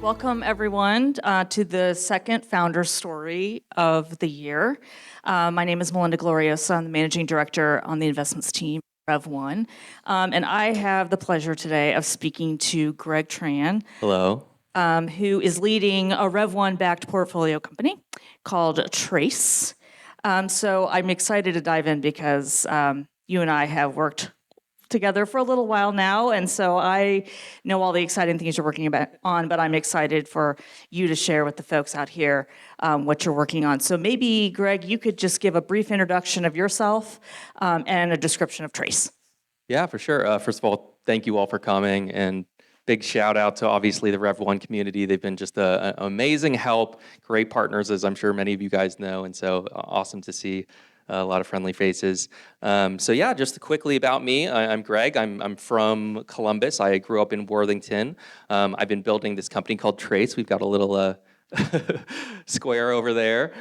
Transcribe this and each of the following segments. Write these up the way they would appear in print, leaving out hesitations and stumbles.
Welcome, everyone, to the second founder story of the year. My name is Melinda Gloriosa. I'm the managing director on the investments team, Rev1. And I have the pleasure today of speaking to Greg Tran. Hello. Who is leading a Rev1-backed portfolio company called Trace. So I'm excited to dive in because you and I have worked together for a little while now, and so I know all the exciting things you're working on, but I'm excited for you to share with the folks out here what you're working on. So maybe, Greg, you could just give a brief introduction of yourself and a description of Trace. Yeah, for sure. First of all, thank you all for coming, and big shout out to obviously the Rev1 community. They've been just an amazing help, great partners, as I'm sure many of you guys know, and so awesome to see a lot of friendly faces. So yeah, just quickly about me, I'm Greg. I'm from Columbus. I grew up in Worthington. I've been building this company called Trace. We've got a little square over there.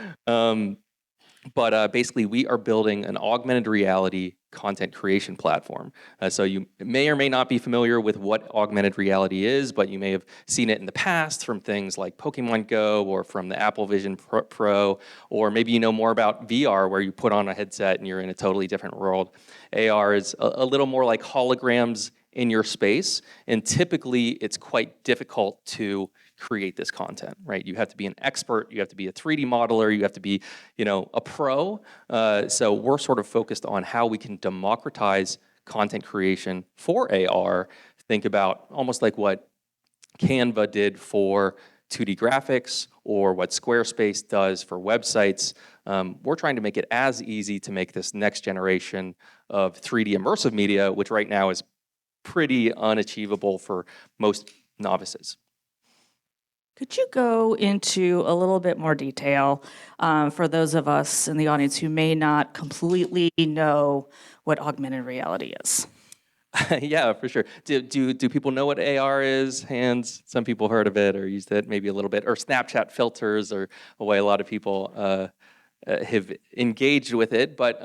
But basically, we are building an augmented reality content creation platform. So you may or may not be familiar with what augmented reality is, but you may have seen it in the past from things like Pokemon Go or from the Apple Vision Pro, or maybe you know more about VR, where you put on a headset and you're in a totally different world. AR is a little more like holograms in your space, and typically it's quite difficult to create this content, right? You have to be an expert, you have to be a 3D modeler, you have to be, a pro. So we're sort of focused on how we can democratize content creation for AR. Think about almost like what Canva did for 2D graphics or what Squarespace does for websites. We're trying to make it as easy to make this next generation of 3D immersive media, which right now is pretty unachievable for most novices. Could you go into a little bit more detail for those of us in the audience who may not completely know what augmented reality is? Yeah, for sure. Do people know what AR is? Hands. Some people heard of it or used it maybe a little bit. Or Snapchat filters are a way a lot of people have engaged with it. But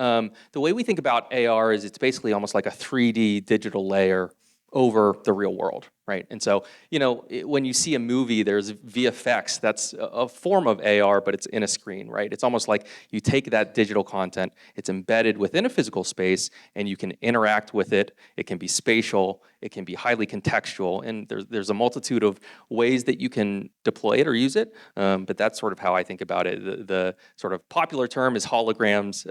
the way we think about AR is it's basically almost like a 3D digital layer over the real world, right? And so, when you see a movie, there's VFX. That's a form of AR, but it's in a screen, right? It's almost like you take that digital content, it's embedded within a physical space, and you can interact with it. It can be spatial, it can be highly contextual, and there's a multitude of ways that you can deploy it or use it. But that's sort of how I think about it. The sort of popular term is holograms.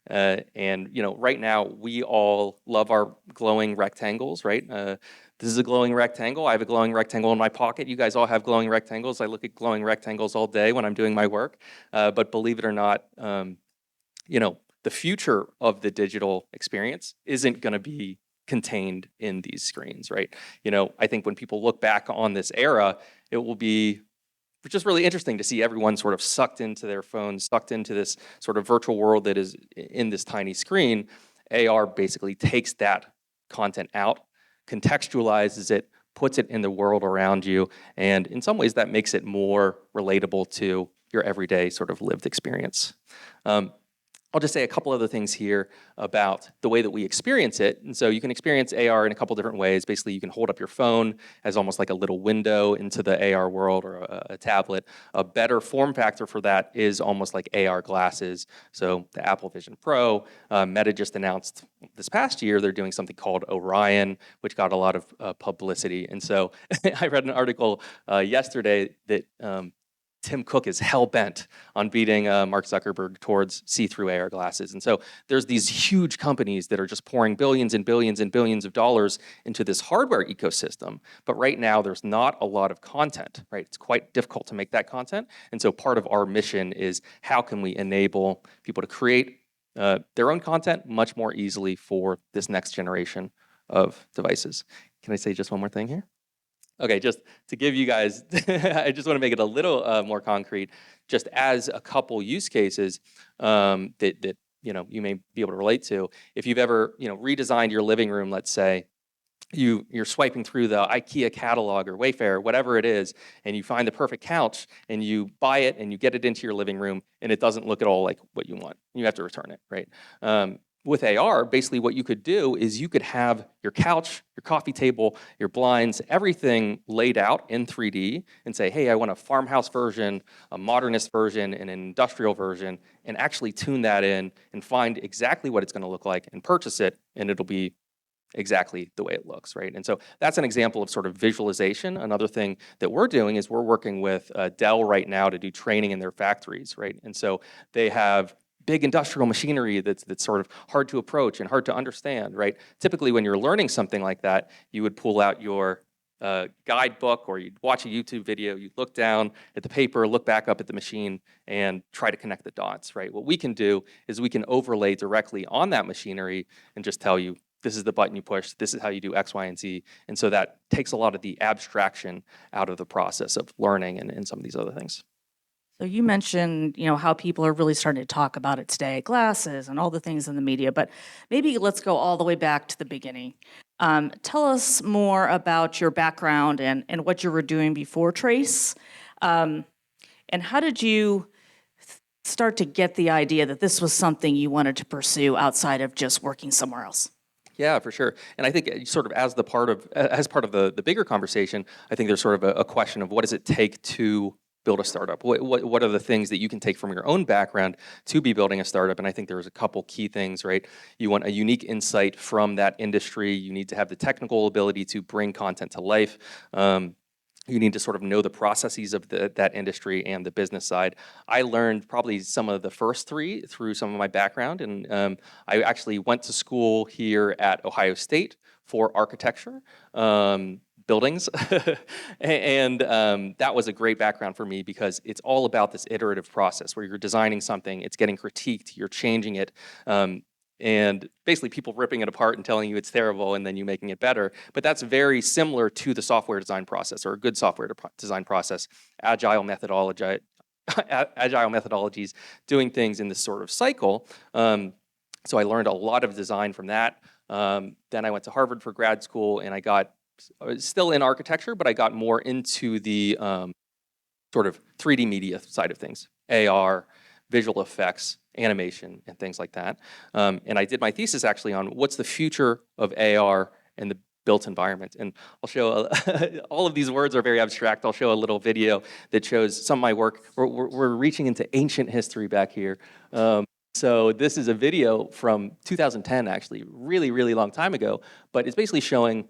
And right now we all love our glowing rectangles, right? This is a glowing rectangle. I have a glowing rectangle in my pocket. You guys all have glowing rectangles. I look at glowing rectangles all day when I'm doing my work. But believe it or not, the future of the digital experience isn't going to be contained in these screens, right? I think when people look back on this era, it will be just really interesting to see everyone sort of sucked into their phones, sucked into this sort of virtual world that is in this tiny screen. AR basically takes that content out, contextualizes it, puts it in the world around you, and in some ways that makes it more relatable to your everyday sort of lived experience. I'll just say a couple other things here about the way that we experience it. And so you can experience AR in a couple different ways. Basically, you can hold up your phone as almost like a little window into the AR world, or a tablet. A better form factor for that is almost like AR glasses. So the Apple Vision Pro, Meta just announced this past year they're doing something called Orion, which got a lot of publicity. And so I read an article yesterday that Tim Cook is hell-bent on beating Mark Zuckerberg towards see-through AR glasses. And so there's these huge companies that are just pouring billions and billions and billions of dollars into this hardware ecosystem. But right now, there's not a lot of content, right? It's quite difficult to make that content. And so part of our mission is how can we enable people to create their own content much more easily for this next generation of devices. Can I say just one more thing here? Okay, just to give you guys, I just want to make it a little more concrete, just as a couple use cases that you may be able to relate to. If you've ever redesigned your living room, let's say, you're swiping through the IKEA catalog or Wayfair, whatever it is, and you find the perfect couch, and you buy it, and you get it into your living room, and it doesn't look at all like what you want. You have to return it, right? with AR, basically what you could do is you could have your couch, your coffee table, your blinds, everything laid out in 3D and say, hey, I want a farmhouse version, a modernist version, and an industrial version, and actually tune that in and find exactly what it's going to look like and purchase it, and it'll be exactly the way it looks, right? And so that's an example of sort of visualization. Another thing that we're doing is we're working with Dell right now to do training in their factories, right? And so they have big industrial machinery that's sort of hard to approach and hard to understand, right? Typically, when you're learning something like that, you would pull out your guidebook, or you'd watch a YouTube video, you'd look down at the paper, look back up at the machine, and try to connect the dots, right? What we can do is we can overlay directly on that machinery and just tell you, this is the button you push, this is how you do X, Y, and Z. And so that takes a lot of the abstraction out of the process of learning and some of these other things. So you mentioned, how people are really starting to talk about it today, glasses and all the things in the media, but maybe let's go all the way back to the beginning. Tell us more about your background and what you were doing before Trace. And how did you start to get the idea that this was something you wanted to pursue outside of just working somewhere else? Yeah, for sure. And I think sort of as part of the bigger conversation, I think there's sort of a question of what does it take to build a startup? What are the things that you can take from your own background to be building a startup? And I think there's a couple key things, right? You want a unique insight from that industry. You need to have the technical ability to bring content to life. You need to sort of know the processes of that industry and the business side. I learned probably some of the first three through some of my background, and I actually went to school here at Ohio State for architecture. Buildings, and that was a great background for me because it's all about this iterative process where you're designing something, it's getting critiqued, you're changing it, and basically people ripping it apart and telling you it's terrible and then you making it better. But that's very similar to the software design process, or a good software design process, agile methodologies, doing things in this sort of cycle. So I learned a lot of design from that. Then I went to Harvard for grad school, and I was still in architecture, but I got more into the sort of 3D media side of things, AR, visual effects, animation, and things like that. And I did my thesis actually on what's the future of AR and the built environment. And I'll show, all of these words are very abstract. I'll show a little video that shows some of my work. We're reaching into ancient history back here. So this is a video from 2010, actually, really, really long time ago, but it's basically showing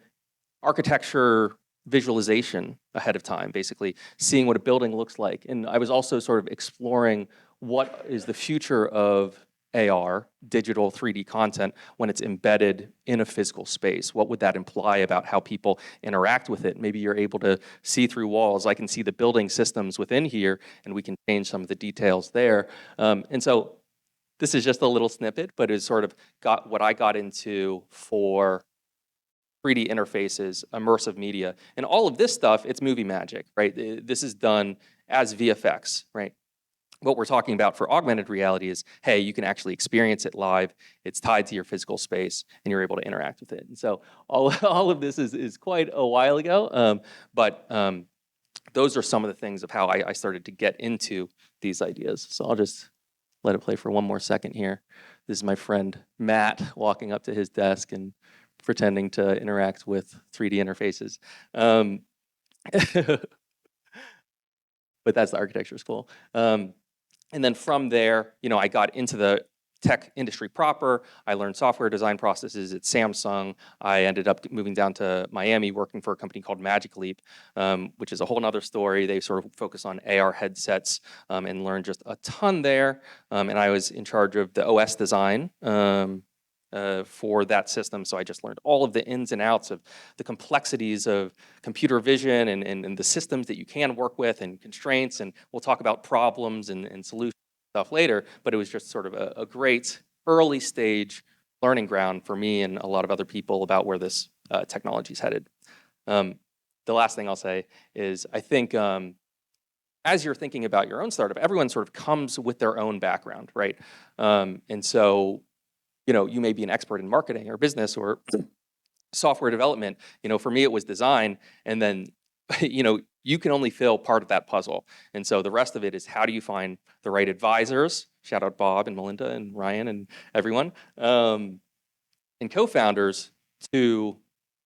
architecture visualization ahead of time, basically seeing what a building looks like. And I was also sort of exploring what is the future of AR, digital 3D content, when it's embedded in a physical space. What would that imply about how people interact with it? Maybe you're able to see through walls. I can see the building systems within here, and we can change some of the details there. And so this is just a little snippet, but it sort of got what I got into for 3D interfaces, immersive media, and all of this stuff, it's movie magic, right? This is done as VFX, right? What we're talking about for augmented reality is, hey, you can actually experience it live, it's tied to your physical space, and you're able to interact with it. And so all of this is quite a while ago, but those are some of the things of how I started to get into these ideas. So I'll just let it play for one more second here. This is my friend Matt walking up to his desk and pretending to interact with 3D interfaces. But that's the architecture school. And then from there, I got into the tech industry proper. I learned software design processes at Samsung. I ended up moving down to Miami, working for a company called Magic Leap, which is a whole nother story. They sort of focus on AR headsets, and learned just a ton there. And I was in charge of the OS design for that system. So I just learned all of the ins and outs of the complexities of computer vision and the systems that you can work with and constraints. And we'll talk about problems and solution stuff later, but it was just sort of a great early stage learning ground for me and a lot of other people about where this technology is headed. The last thing I'll say is I think as you're thinking about your own startup, everyone sort of comes with their own background, right? And so you may be an expert in marketing or business or software development. For me, it was design. And then, you can only fill part of that puzzle. And so the rest of it is how do you find the right advisors shout out Bob and Melinda and Ryan and everyone, and co-founders to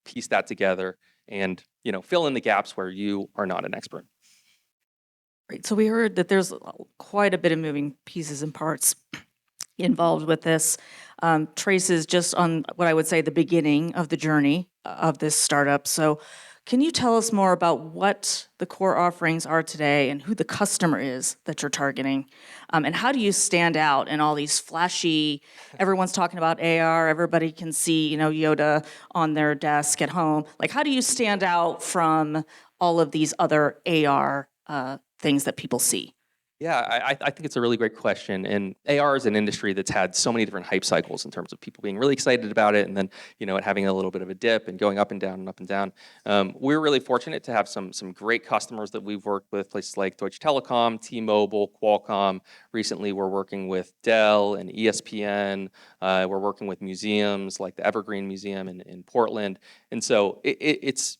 piece that together and fill in the gaps where you are not an expert. Right. So we heard that there's quite a bit of moving pieces and parts involved with this. Trace is just on what I would say the beginning of the journey of this startup. So can you tell us more about what the core offerings are today and who the customer is that you're targeting? And how do you stand out in all these flashy, everyone's talking about AR, everybody can see, Yoda on their desk at home. Like, how do you stand out from all of these other AR things that people see? Yeah, I think it's a really great question. And AR is an industry that's had so many different hype cycles in terms of people being really excited about it and then, it having a little bit of a dip and going up and down and up and down. We're really fortunate to have some great customers that we've worked with, places like Deutsche Telekom, T-Mobile, Qualcomm. Recently, we're working with Dell and ESPN. We're working with museums like the Evergreen Museum in Portland. And so it's,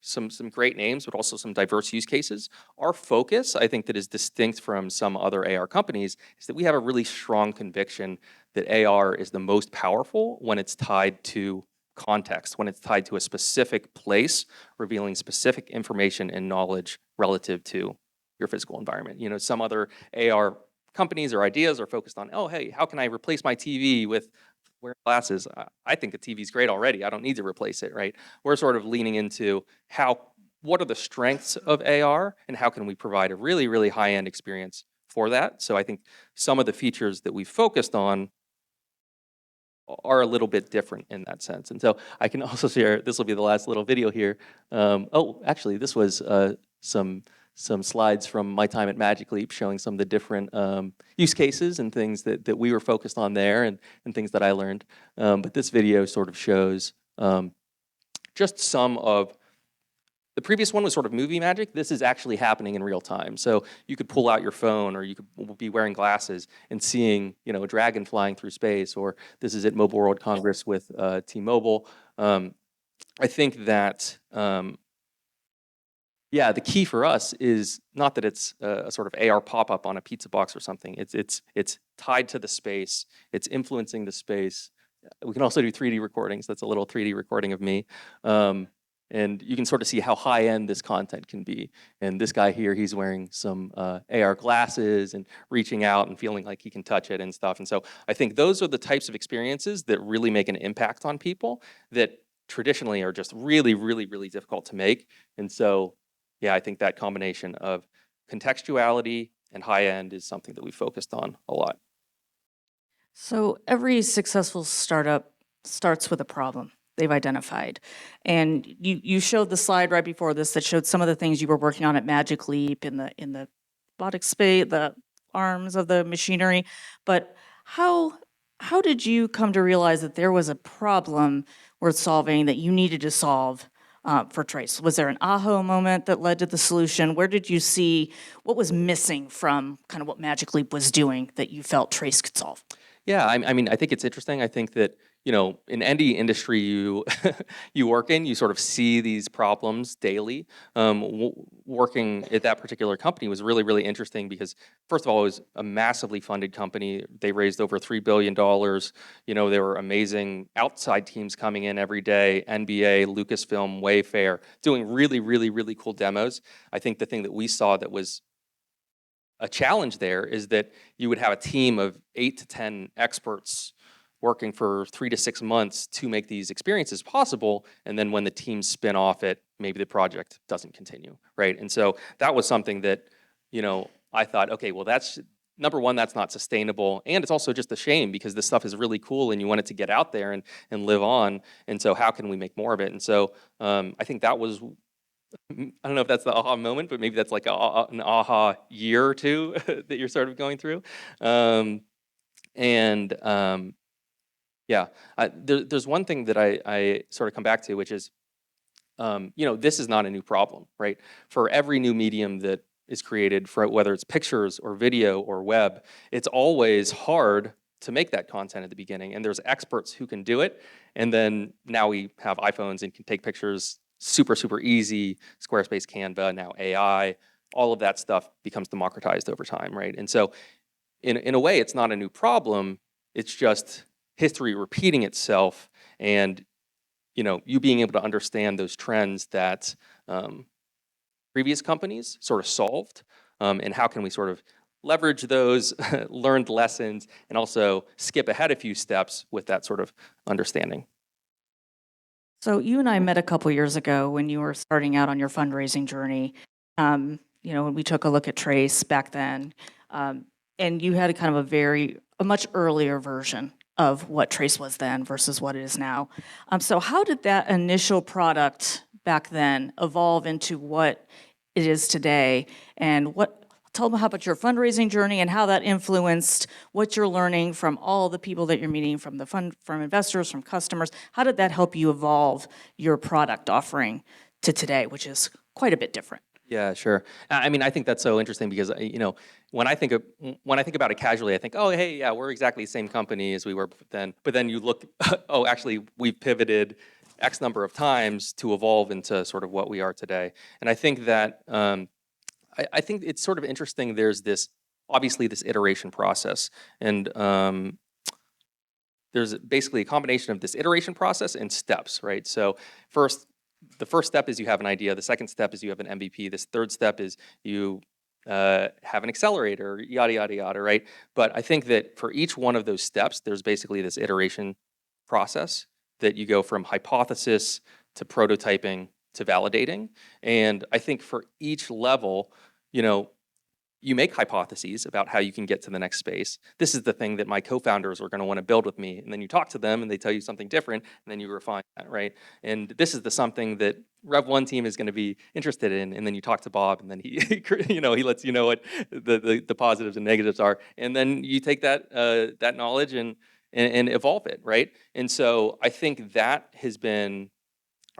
some great names, but also some diverse use cases. Our focus, I think, that is distinct from some other AR companies, is that we have a really strong conviction that AR is the most powerful when it's tied to context, when it's tied to a specific place, revealing specific information and knowledge relative to your physical environment. Some other AR companies or ideas are focused on, oh, hey, how can I replace my TV with wearing glasses? I think the TV's great already. I don't need to replace it, right? We're sort of leaning into what are the strengths of AR and how can we provide a really, really high-end experience for that? So I think some of the features that we've focused on are a little bit different in that sense. And so I can also share, this will be the last little video here. Actually, this was some slides from my time at Magic Leap showing some of the different use cases and things that we were focused on there and things that I learned. But this video sort of shows just some of, the previous one was sort of movie magic. This is actually happening in real time. So you could pull out your phone or you could be wearing glasses and seeing a dragon flying through space, or this is at Mobile World Congress with T-Mobile. I think that the key for us is not that it's a sort of AR pop-up on a pizza box or something. It's tied to the space. It's influencing the space. We can also do 3D recordings. That's a little 3D recording of me. And you can sort of see how high-end this content can be. And this guy here, he's wearing some AR glasses and reaching out and feeling like he can touch it and stuff. And so I think those are the types of experiences that really make an impact on people that traditionally are just really, really, really difficult to make. And so I think that combination of contextuality and high end is something that we focused on a lot. So every successful startup starts with a problem they've identified. And you showed the slide right before this that showed some of the things you were working on at Magic Leap in the robotic space, the arms of the machinery. But how did you come to realize that there was a problem worth solving that you needed to solve for Trace? Was there an aha moment that led to the solution? Where did you see what was missing from kind of what Magic Leap was doing that you felt Trace could solve? Yeah, I mean, I think it's interesting. I think that, in any industry you you work in, you sort of see these problems daily. Working at that particular company was really, really interesting because, first of all, it was a massively funded company. They raised over $3 billion. There were amazing outside teams coming in every day, NBA, Lucasfilm, Wayfair, doing really, really, really cool demos. I think the thing that we saw that was a challenge there is that you would have a team of 8 to 10 experts working for 3 to 6 months to make these experiences possible, and then when the teams spin off it, maybe the project doesn't continue, right? And so that was something that, I thought, okay, well, that's number one, that's not sustainable, and it's also just a shame because this stuff is really cool and you want it to get out there and live on, and so how can we make more of it? And so I think that was, I don't know if that's the aha moment, but maybe that's like an aha year or two that you're sort of going through. There's one thing that I sort of come back to, which is, this is not a new problem, right? For every new medium that is created, for whether it's pictures or video or web, it's always hard to make that content at the beginning. And there's experts who can do it. And then now we have iPhones and can take pictures super, super easy. Squarespace, Canva, now AI, all of that stuff becomes democratized over time, right? And so in a way, it's not a new problem. It's just history repeating itself, and you being able to understand those trends that previous companies sort of solved, and how can we sort of leverage those learned lessons and also skip ahead a few steps with that sort of understanding. So you and I met a couple years ago when you were starting out on your fundraising journey. When we took a look at Trace back then, um, and you had a kind of a much earlier version of what Trace was then versus what it is now. So how did that initial product back then evolve into what it is today, and tell them how about your fundraising journey and how that influenced what you're learning from all the people that you're meeting, from from investors, from customers. How did that help you evolve your product offering to today, which is quite a bit different? Yeah, sure. I mean, I think that's so interesting because when I think about it casually, I think, oh, hey, yeah, we're exactly the same company as we were then. But then you look, oh, actually, we've pivoted X number of times to evolve into sort of what we are today. And I think that I think it's sort of interesting. There's obviously this iteration process, and there's basically a combination of this iteration process and steps, right? So the first step is you have an idea. The second step is you have an MVP. This third step is you have an accelerator, yada, yada, yada, right? But I think that for each one of those steps, there's basically this iteration process that you go from hypothesis to prototyping to validating. And I think for each level, you make hypotheses about how you can get to the next space. This is the thing that my co-founders are going to want to build with me. And then you talk to them and they tell you something different, and then you refine that, right? And this is something that Rev1 team is going to be interested in. And then you talk to Bob, and then he he lets you know what the positives and negatives are. And then you take that knowledge and evolve it, right? And so I think that has been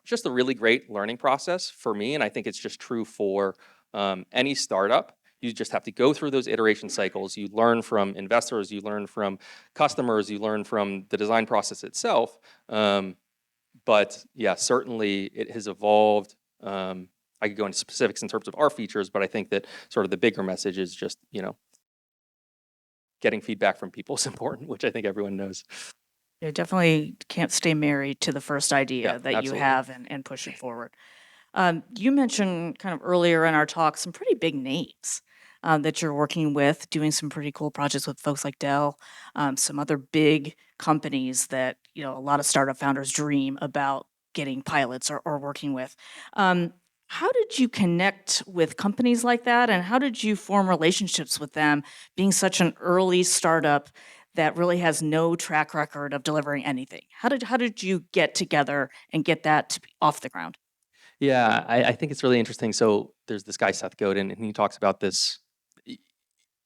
just a really great learning process for me. And I think it's just true for any startup. You just have to go through those iteration cycles. You learn from investors, you learn from customers, you learn from the design process itself. But yeah, certainly it has evolved. I could go into specifics in terms of our features, but I think that sort of the bigger message is just, getting feedback from people is important, which I think everyone knows. You definitely can't stay married to the first idea Yeah, that you absolutely. have and push it forward. You mentioned kind of earlier in our talk some pretty big names that you're working with, doing some pretty cool projects with folks like Dell, some other big companies that a lot of startup founders dream about getting pilots or working with. How did you connect with companies like that, and how did you form relationships with them, being such an early startup that really has no track record of delivering anything? How did you get together and get that to be off the ground? Yeah, I think it's really interesting. So there's this guy, Seth Godin, and he talks about this.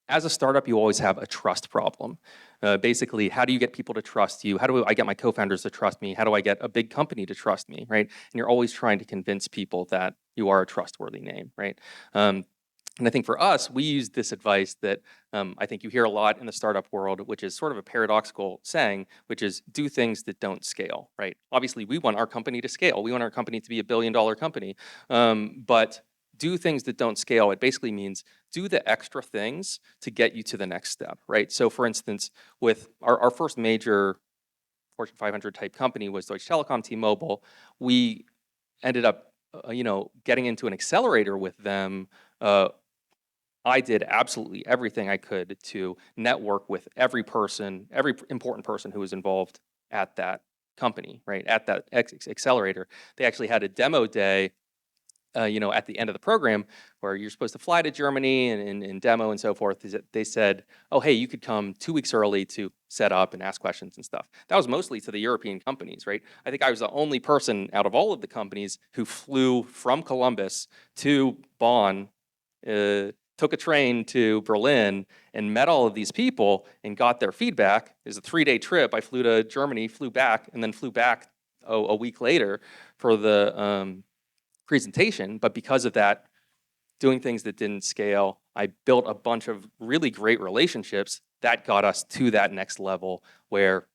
As a startup, you always have a trust problem. Basically, how do you get people to trust you? How do I get my co-founders to trust me? How do I get a big company to trust me, right? And you're always trying to convince people that you are a trustworthy name, right? And I think for us, we use this advice that I think you hear a lot in the startup world, which is sort of a paradoxical saying, which is do things that don't scale, right? Obviously, we want our company to scale. We want our company to be $1 billion company. But do things that don't scale, it basically means do the extra things to get you to the next step, right? So for instance, with our first major Fortune 500 type company was Deutsche Telekom, T-Mobile. We ended up, getting into an accelerator with them. I did absolutely everything I could to network with every important person who was involved at that company, right? At that accelerator. They actually had a demo day, at the end of the program where you're supposed to fly to Germany and demo and so forth. They said, oh, hey, you could come 2 weeks early to set up and ask questions and stuff. That was mostly to the European companies, right? I think I was the only person out of all of the companies who flew from Columbus to Bonn, took a train to Berlin and met all of these people and got their feedback. It was a 3-day trip. I flew to Germany, flew back, and then flew back a week later for the presentation. But because of that, doing things that didn't scale, I built a bunch of really great relationships that got us to that next level where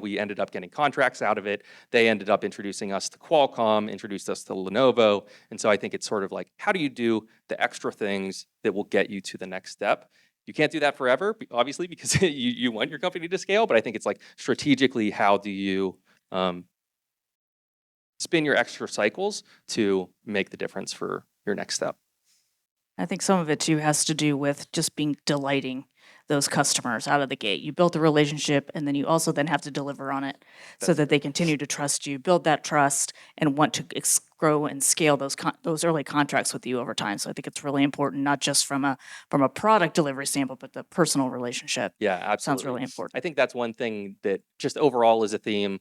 we ended up getting contracts out of it. They ended up introducing us to Qualcomm, introduced us to Lenovo. And so I think it's sort of like, how do you do the extra things that will get you to the next step? You can't do that forever, obviously, because you want your company to scale. But I think it's like strategically, how do you spin your extra cycles to make the difference for your next step? I think some of it too has to do with just delighting those customers out of the gate. You built a relationship, and then you also then have to deliver on it so that they continue to trust you, build that trust, and want to grow and scale those early contracts with you over time. So I think it's really important, not just from a product delivery standpoint, but the personal relationship. Yeah, absolutely. Sounds really important. I think that's one thing that just overall is a theme.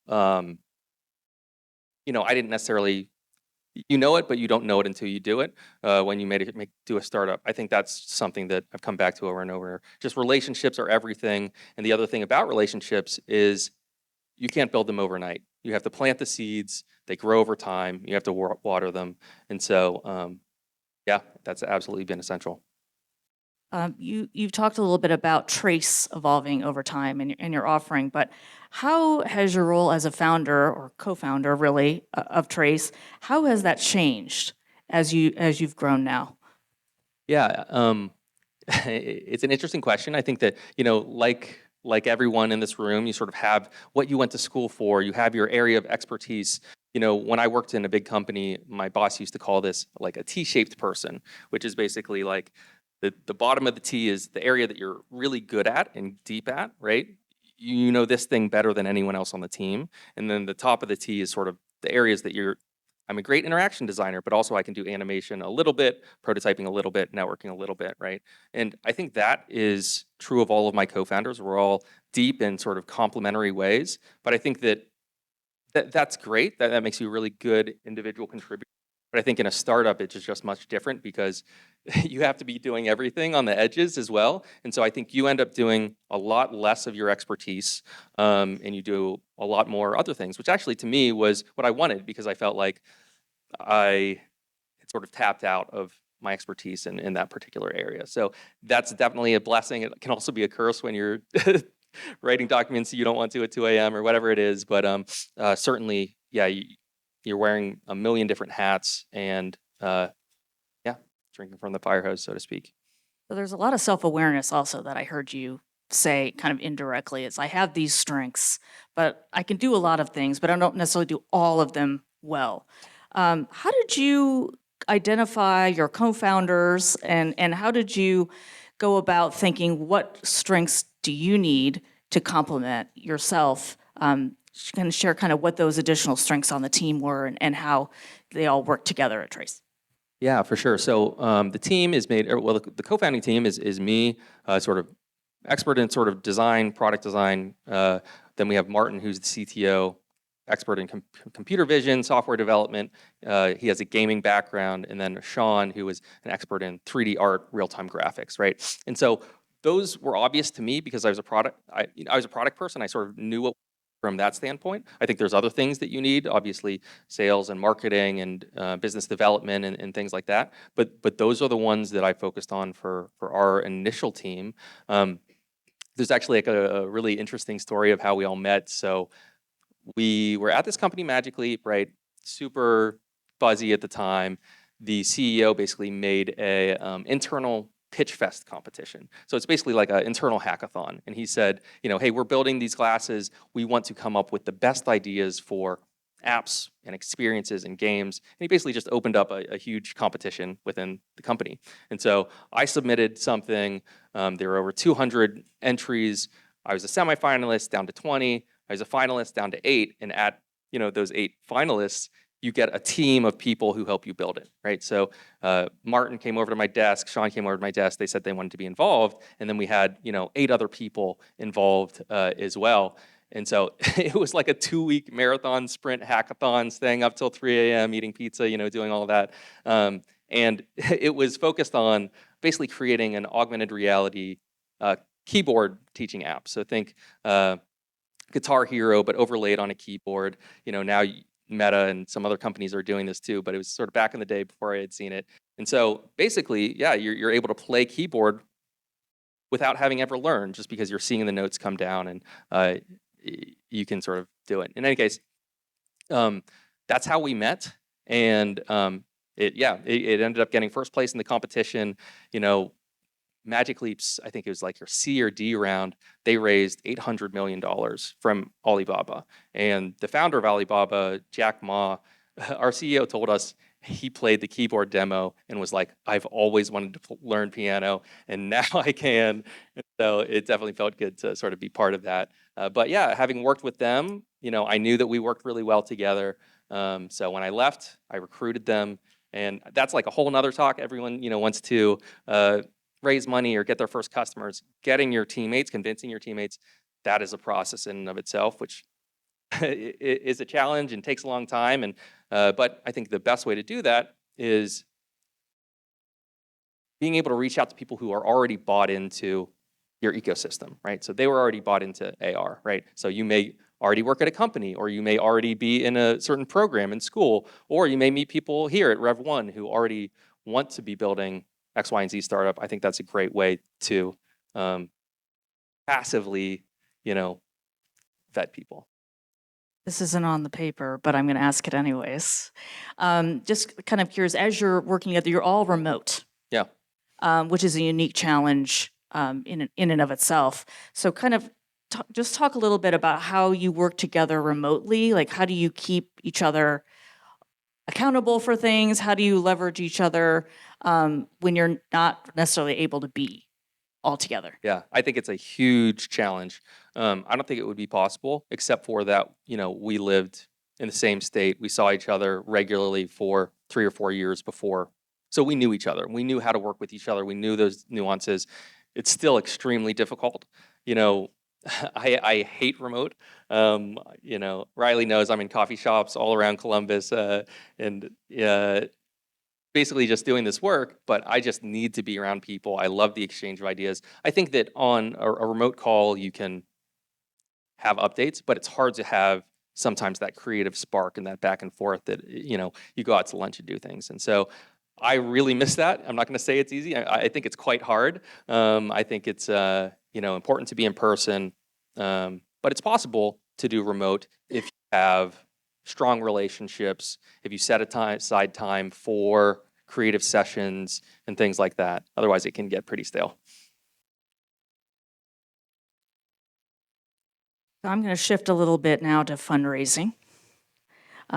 I didn't necessarily, but you don't know it until you do it. When you do a startup, I think that's something that I've come back to over and over. Just relationships are everything, and the other thing about relationships is you can't build them overnight. You have to plant the seeds; they grow over time. You have to water them, and so yeah, that's absolutely been essential. You've talked a little bit about Trace evolving over time and your offering, but how has your role as a founder or co-founder, really, of Trace, how has that changed as you've grown now? Yeah, it's an interesting question. I think that like everyone in this room, you sort of have what you went to school for. You have your area of expertise. When I worked in a big company, my boss used to call this like a T-shaped person, which is basically like the bottom of the T is the area that you're really good at and deep at, right? You know this thing better than anyone else on the team. And then the top of the T is sort of the areas that I'm a great interaction designer, but also I can do animation a little bit, prototyping a little bit, networking a little bit, right? And I think that is true of all of my co-founders. We're all deep in sort of complementary ways, but I think that's great. That makes you a really good individual contributor. But I think in a startup, it's just much different because you have to be doing everything on the edges as well. And so I think you end up doing a lot less of your expertise, and you do a lot more other things, which actually to me was what I wanted, because I felt like I had sort of tapped out of my expertise in that particular area. So that's definitely a blessing. It can also be a curse when you're writing documents you don't want to at 2 a.m. or whatever it is. But certainly, yeah, you're wearing a million different hats, and yeah, drinking from the fire hose, so to speak. So there's a lot of self-awareness also that I heard you say kind of indirectly is I have these strengths, but I can do a lot of things, but I don't necessarily do all of them well. How did you identify your co-founders and how did you go about thinking what strengths do you need to complement yourself? Can you share kind of what those additional strengths on the team were and how they all work together at Trace? Yeah, for sure. So the team is made, well, the co-founding team is me, sort of expert in sort of design, product design. Then we have Martin, who's the CTO, expert in computer vision, software development. He has a gaming background. And then Sean, who is an expert in 3D art, real-time graphics, right? And so those were obvious to me because I was a product person. I sort of knew what from that standpoint. I think there's other things that you need, obviously sales and marketing and business development and things like that. But those are the ones that I focused on for our initial team. There's actually like a really interesting story of how we all met. So we were at this company, Magic Leap, right? Super buzzy at the time. The CEO basically made a internal pitch fest competition. So it's basically like an internal hackathon. And he said, hey, we're building these glasses. We want to come up with the best ideas for apps and experiences and games. And he basically just opened up a huge competition within the company. And so I submitted something. There were over 200 entries. I was a semifinalist down to 20. I was a finalist down to 8. And at those 8 finalists, you get a team of people who help you build it, right? So Martin came over to my desk, Sean came over to my desk, they said they wanted to be involved, and then we had 8 other people involved as well. And so it was like a 2-week marathon sprint hackathon, staying up till 3 a.m., eating pizza, doing all of that. And it was focused on basically creating an augmented reality keyboard teaching app. So think Guitar Hero, but overlaid on a keyboard. Now Meta and some other companies are doing this too, but it was sort of back in the day before I had seen it. And so basically, yeah, you're able to play keyboard without having ever learned, just because you're seeing the notes come down and you can sort of do it. In any case, that's how we met. And it ended up getting first place in the competition. Magic Leap's, I think it was like your C or D round, they raised $800 million from Alibaba. And the founder of Alibaba, Jack Ma, our CEO told us he played the keyboard demo and was like, I've always wanted to learn piano and now I can. And so it definitely felt good to sort of be part of that. But yeah, having worked with them, I knew that we worked really well together. So when I left, I recruited them. And that's like a whole nother talk. Everyone, wants to raise money or get their first customers. Getting your teammates, convincing your teammates, that is a process in and of itself, which is a challenge and takes a long time. And but I think the best way to do that is being able to reach out to people who are already bought into your ecosystem, right? So they were already bought into AR, right? So you may already work at a company, or you may already be in a certain program in school, or you may meet people here at Rev1 who already want to be building X, Y, and Z startup. I think that's a great way to passively, vet people. This isn't on the paper, but I'm going to ask it anyways. Just kind of curious, as you're working together, you're all remote. Yeah. Which is a unique challenge in and of itself. So kind of just talk a little bit about how you work together remotely. Like, how do you keep each other accountable for things? How do you leverage each other when you're not necessarily able to be all together? Yeah, I think it's a huge challenge. I don't think it would be possible, except for that, we lived in the same state. We saw each other regularly for 3 or 4 years before. So we knew each other. We knew how to work with each other. We knew those nuances. It's still extremely difficult. I hate remote. Riley knows I'm in coffee shops all around Columbus, and basically just doing this work, but I just need to be around people. I love the exchange of ideas. I think that on a remote call, you can have updates, but it's hard to have sometimes that creative spark and that back and forth that, you go out to lunch and do things. And so I really miss that. I'm not going to say it's easy. I think it's quite hard. I think it's, important to be in person, but it's possible to do remote if you have strong relationships, if you set aside time for creative sessions and things like that. Otherwise, it can get pretty stale. So I'm going to shift a little bit now to fundraising,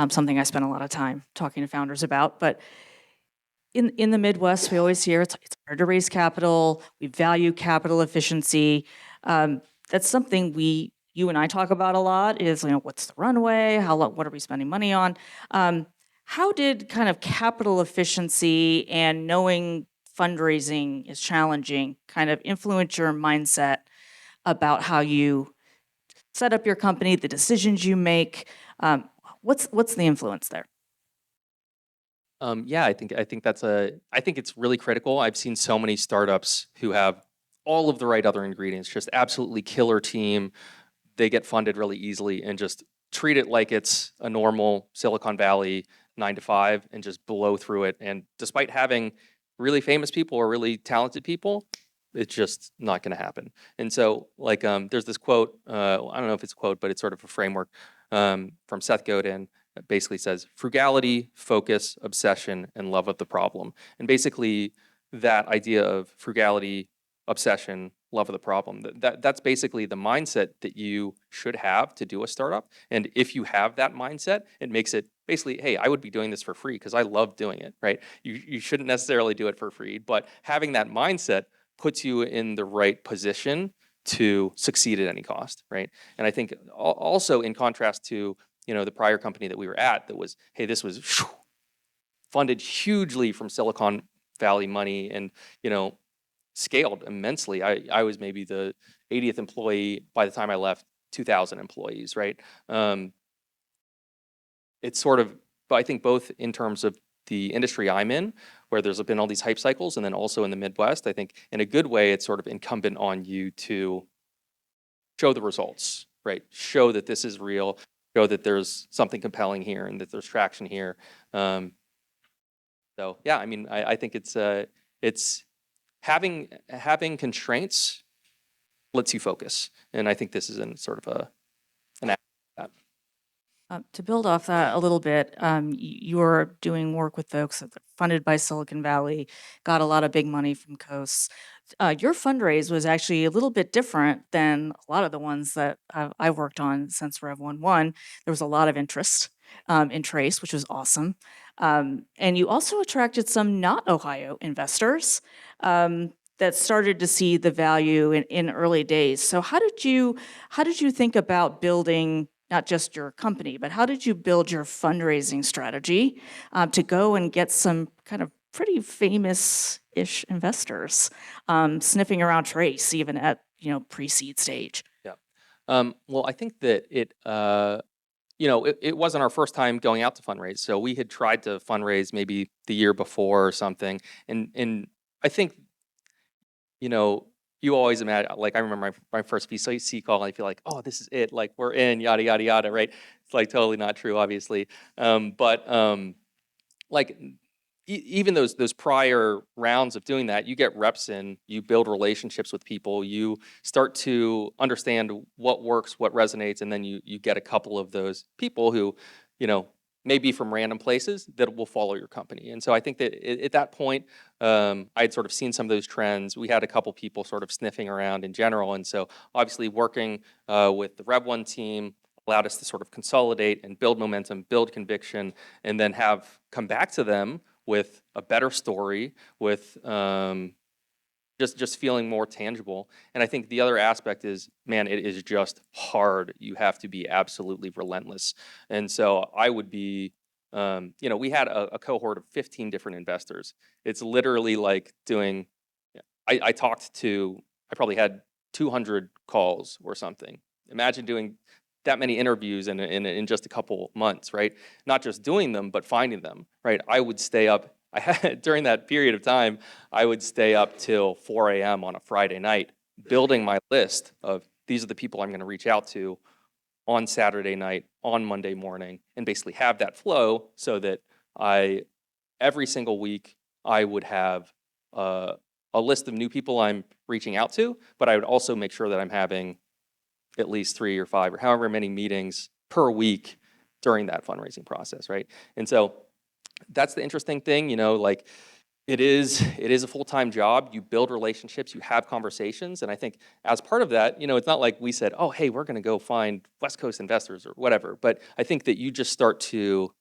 something I spend a lot of time talking to founders about. But in the Midwest, we always hear it's hard to raise capital. We value capital efficiency. That's something you and I talk about a lot. Is what's the runway? What are we spending money on? How did kind of capital efficiency and knowing fundraising is challenging kind of influence your mindset about how you set up your company, the decisions you make? What's the influence there? Yeah, I think it's really critical. I've seen so many startups who have all of the right other ingredients, just absolutely killer team. They get funded really easily and just treat it like it's a normal Silicon Valley 9 to 5 and just blow through it. And despite having really famous people or really talented people, it's just not going to happen. And so, there's this quote. I don't know if it's a quote, but it's sort of a framework from Seth Godin. That basically says frugality, focus, obsession, and love of the problem. And basically, that idea of frugality, obsession, love of the problem. That's basically the mindset that you should have to do a startup. And if you have that mindset, it makes it basically, hey, I would be doing this for free because I love doing it, right? You shouldn't necessarily do it for free, but having that mindset puts you in the right position to succeed at any cost, right? And I think also in contrast to the prior company that we were at, that was, hey, this was funded hugely from Silicon Valley money and scaled immensely. I was maybe the 80th employee by the time I left, 2,000 employees, right? It's sort of, but I think both in terms of the industry I'm in, where there's been all these hype cycles, and then also in the Midwest, I think in a good way, it's sort of incumbent on you to show the results, right? Show that this is real, show that there's something compelling here and that there's traction here. So yeah, I mean, I think it's having constraints lets you focus, and I think this is in sort of an act of that. To build off that a little bit, you're doing work with folks that are funded by Silicon Valley, got a lot of big money from coasts. Your fundraise was actually a little bit different than a lot of the ones that I've worked on since Rev1. There was a lot of interest in Trace, which was awesome. And you also attracted some not Ohio investors that started to see the value in early days. So how did you think about building not just your company, but how did you build your fundraising strategy to go and get some kind of pretty famous-ish investors sniffing around Trace, even at pre-seed stage? Yeah. Well, I think that it wasn't our first time going out to fundraise. So we had tried to fundraise maybe the year before or something. And I think, you always imagine, like I remember my first VC call, and I feel like, oh, this is it. Like we're in, yada, yada, yada, right? It's like totally not true, obviously. But like even those prior rounds of doing that, you get reps in, you build relationships with people, you start to understand what works, what resonates, and then you get a couple of those people who, maybe from random places that will follow your company. And so I think that at that point, I'd sort of seen some of those trends. We had a couple people sort of sniffing around in general, and so obviously working with the Rev1 team allowed us to sort of consolidate and build momentum, build conviction, and then have come back to them with a better story, with just feeling more tangible. And I think the other aspect is, man, it is just hard. You have to be absolutely relentless. And so I would be, we had a cohort of 15 different investors. It's literally like doing, I probably had 200 calls or something. Imagine doing that many interviews in just a couple months, right? Not just doing them, but finding them, right? I would stay up. During that period of time, I would stay up till 4 a.m. on a Friday night, building my list of these are the people I'm going to reach out to on Saturday night, on Monday morning, and basically have that flow so that every single week, I would have a list of new people I'm reaching out to, but I would also make sure that I'm having at least 3 or 5 or however many meetings per week during that fundraising process, right? And so that's the interesting thing, like it is a full-time job. You build relationships, you have conversations, and I think as part of that, it's not like we said, oh, hey, we're going to go find West Coast investors or whatever, but I think that you just start to,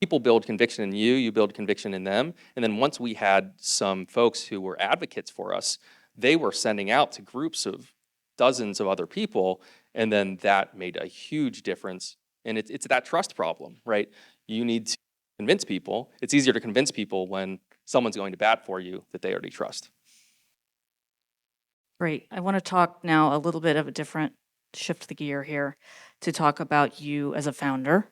people build conviction in you build conviction in them, and then once we had some folks who were advocates for us, they were sending out to groups of dozens of other people, and then that made a huge difference, and it's that trust problem, right? You need to convince people. It's easier to convince people when someone's going to bat for you that they already trust. Great. I want to talk now a little bit of a different shift the gear here to talk about you as a founder.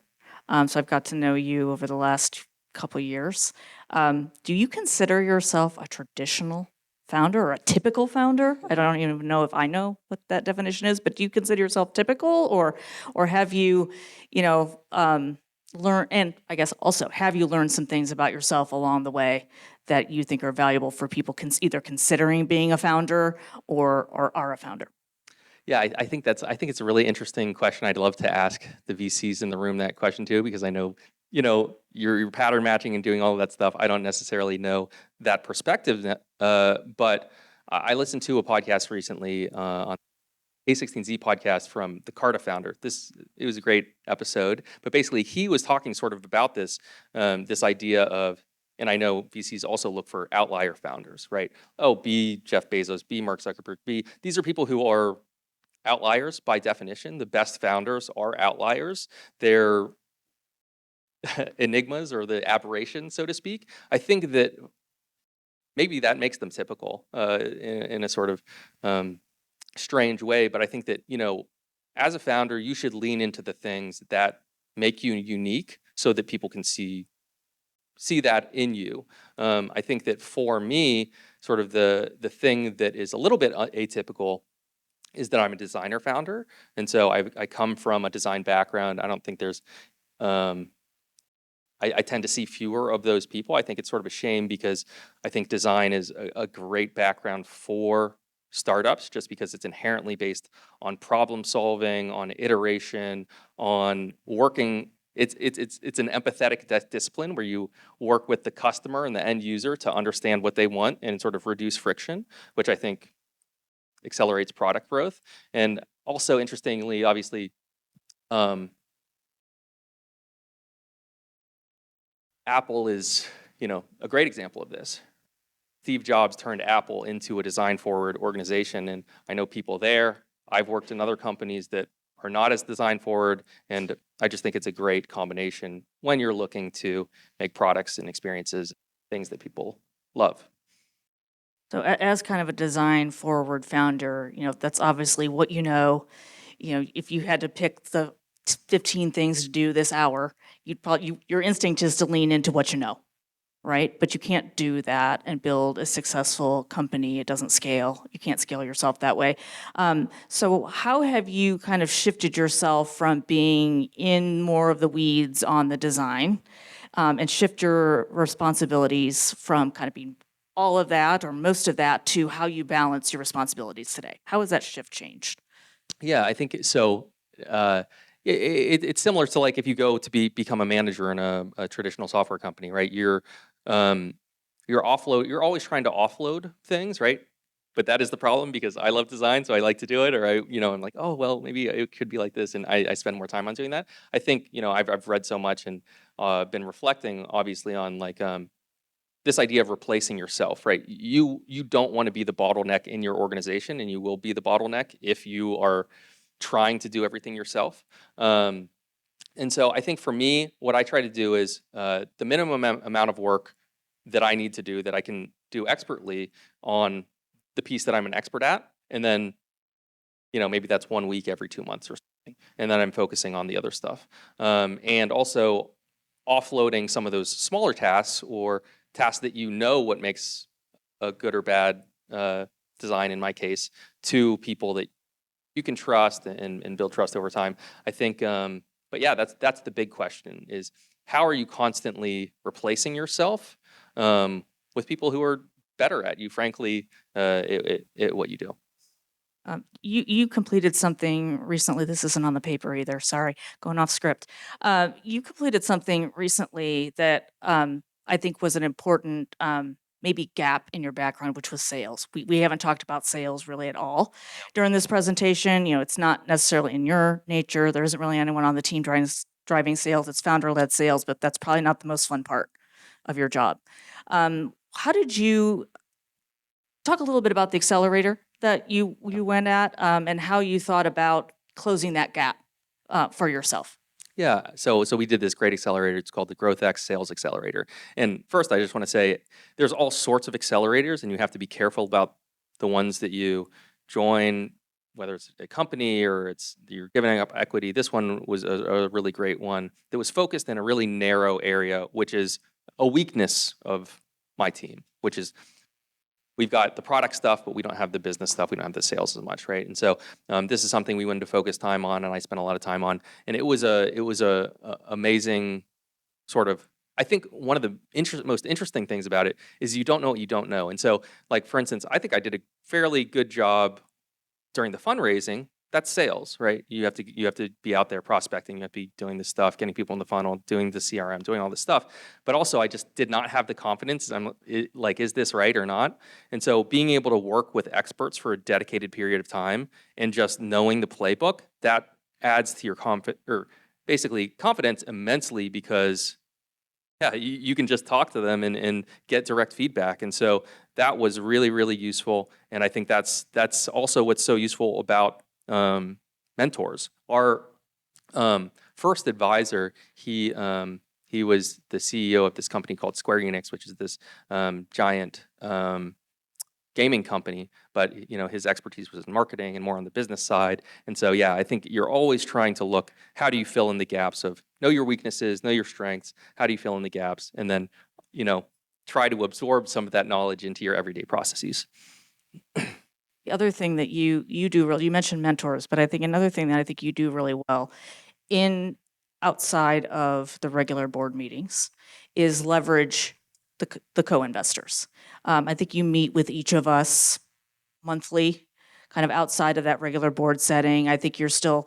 So I've got to know you over the last couple years. Do you consider yourself a traditional founder or a typical founder? I don't even know if I know what that definition is, but do you consider yourself typical, or have you, learn, and I guess also, have you learned some things about yourself along the way that you think are valuable for people either considering being a founder or are a founder? Yeah, I think it's a really interesting question. I'd love to ask the VCs in the room that question too, because I know, you're pattern matching and doing all of that stuff. I don't necessarily know that perspective, but I listened to a podcast recently on A16Z podcast from the Carta founder. It was a great episode, but basically he was talking sort of about this idea of, and I know VCs also look for outlier founders, right? Oh, be Jeff Bezos, be Mark Zuckerberg, these are people who are outliers by definition. The best founders are outliers. They're enigmas or the aberration, so to speak. I think that maybe that makes them typical in a sort of strange way, but I think that, as a founder, you should lean into the things that make you unique so that people can see that in you. I think that for me, sort of the thing that is a little bit atypical is that I'm a designer founder, and so I come from a design background. I don't think there's I tend to see fewer of those people. I think it's sort of a shame because I think design is a great background for startups just because it's inherently based on problem solving, on iteration, on working. It's an empathetic discipline where you work with the customer and the end user to understand what they want and sort of reduce friction, which I think accelerates product growth. And also, interestingly, obviously, Apple is, a great example of this. Steve Jobs turned Apple into a design-forward organization, and I know people there. I've worked in other companies that are not as design-forward, and I just think it's a great combination when you're looking to make products and experiences, things that people love. So as kind of a design forward founder, that's obviously what you know. If you had to pick the 15 things to do this hour, your instinct is to lean into what you know, right? But you can't do that and build a successful company. It doesn't scale. You can't scale yourself that way. So how have you kind of shifted yourself from being in more of the weeds on the design and shift your responsibilities from kind of being all of that or most of that to how you balance your responsibilities today? How has that shift changed? Yeah, I think so. It's similar to like if you go to become a manager in a traditional software company, right? You're always trying to offload things, right? But that is the problem because I love design, so I like to do it. Or I'm like, oh well, maybe it could be like this, and I spend more time on doing that. I think I've read so much and been reflecting, obviously, on like this idea of replacing yourself, right? You don't want to be the bottleneck in your organization, and you will be the bottleneck if you are trying to do everything yourself. And so I think for me, what I try to do is the minimum amount of work that I need to do that I can do expertly on the piece that I'm an expert at, and then maybe that's 1 week every 2 months or something, and then I'm focusing on the other stuff, and also offloading some of those smaller tasks or tasks that what makes a good or bad design in my case to people that you can trust and build trust over time. I think, but yeah, that's the big question: is how are you constantly replacing yourself with people who are better at you, frankly, at what you do. You completed something recently. This isn't on the paper either. Sorry, going off script. You completed something recently that I think was an important maybe gap in your background, which was sales. We haven't talked about sales really at all during this presentation. It's not necessarily in your nature. There isn't really anyone on the team driving sales. It's founder-led sales, but that's probably not the most fun part of your job. How did you talk a little bit about the accelerator that you went at and how you thought about closing that gap for yourself? Yeah, so we did this great accelerator. It's called the GrowthX Sales Accelerator. And first, I just want to say there's all sorts of accelerators, and you have to be careful about the ones that you join, whether it's a company or you're giving up equity. This one was a really great one that was focused in a really narrow area, which is a weakness of my team, which is we've got the product stuff, but we don't have the business stuff. We don't have the sales as much, right? And so this is something we wanted to focus time on, and I spent a lot of time on. And it was a amazing sort of. I think one of the most interesting things about it is you don't know what you don't know. And so, like for instance, I think I did a fairly good job during the fundraising. That's sales, right? You have to be out there prospecting. You have to be doing this stuff, getting people in the funnel, doing the CRM, doing all this stuff. But also, I just did not have the confidence. Is this right or not? And so, being able to work with experts for a dedicated period of time and just knowing the playbook, that adds to your confidence immensely because you can just talk to them and get direct feedback. And so that was really, really useful. And I think that's also what's so useful about mentors. Our first advisor, he was the CEO of this company called Square Enix, which is this giant gaming company, but his expertise was in marketing and more on the business side. And so I think you're always trying to look, how do you fill in the gaps of know your weaknesses, know your strengths, how do you fill in the gaps, and then try to absorb some of that knowledge into your everyday processes. The other thing that you do really, you mentioned mentors, but I think another thing that I think you do really well outside of the regular board meetings is leverage the co-investors. I think you meet with each of us monthly, kind of outside of that regular board setting. I think you still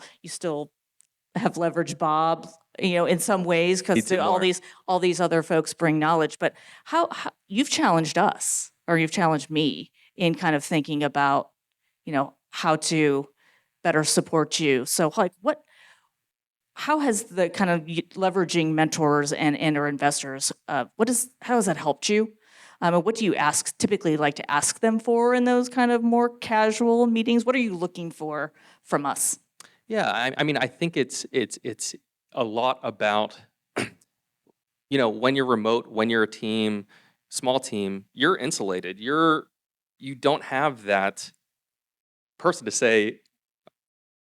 have leveraged Bob, in some ways, Need because some more. all these other folks bring knowledge. But how you've challenged us, or you've challenged me in kind of thinking about, how to better support you. So, like, how has the kind of leveraging mentors and or investors, how has that helped you? And what do you typically like to ask them for in those kind of more casual meetings? What are you looking for from us? Yeah, I mean, I think it's a lot about, when you're remote, when you're a team, small team, you're insulated. You don't have that person to say,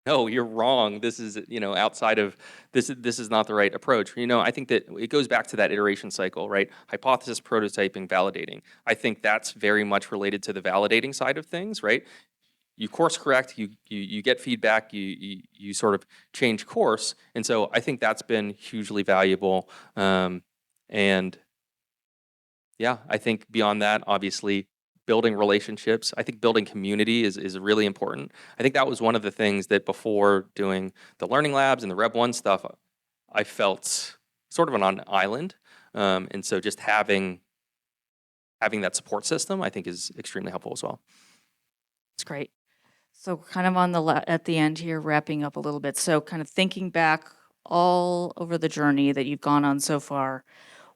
no, you're wrong. This is, outside of this is not the right approach. I think that it goes back to that iteration cycle, right? Hypothesis, prototyping, validating. I think that's very much related to the validating side of things, right? You course correct, you get feedback, you sort of change course, and so I think that's been hugely valuable. And yeah, I think beyond that, obviously, building relationships. I think building community is really important. I think that was one of the things that before doing the learning labs and the Rev1 stuff, I felt sort of on an island, and so just having that support system, I think, is extremely helpful as well. That's great. So kind of on at the end here, wrapping up a little bit. So kind of thinking back all over the journey that you've gone on so far,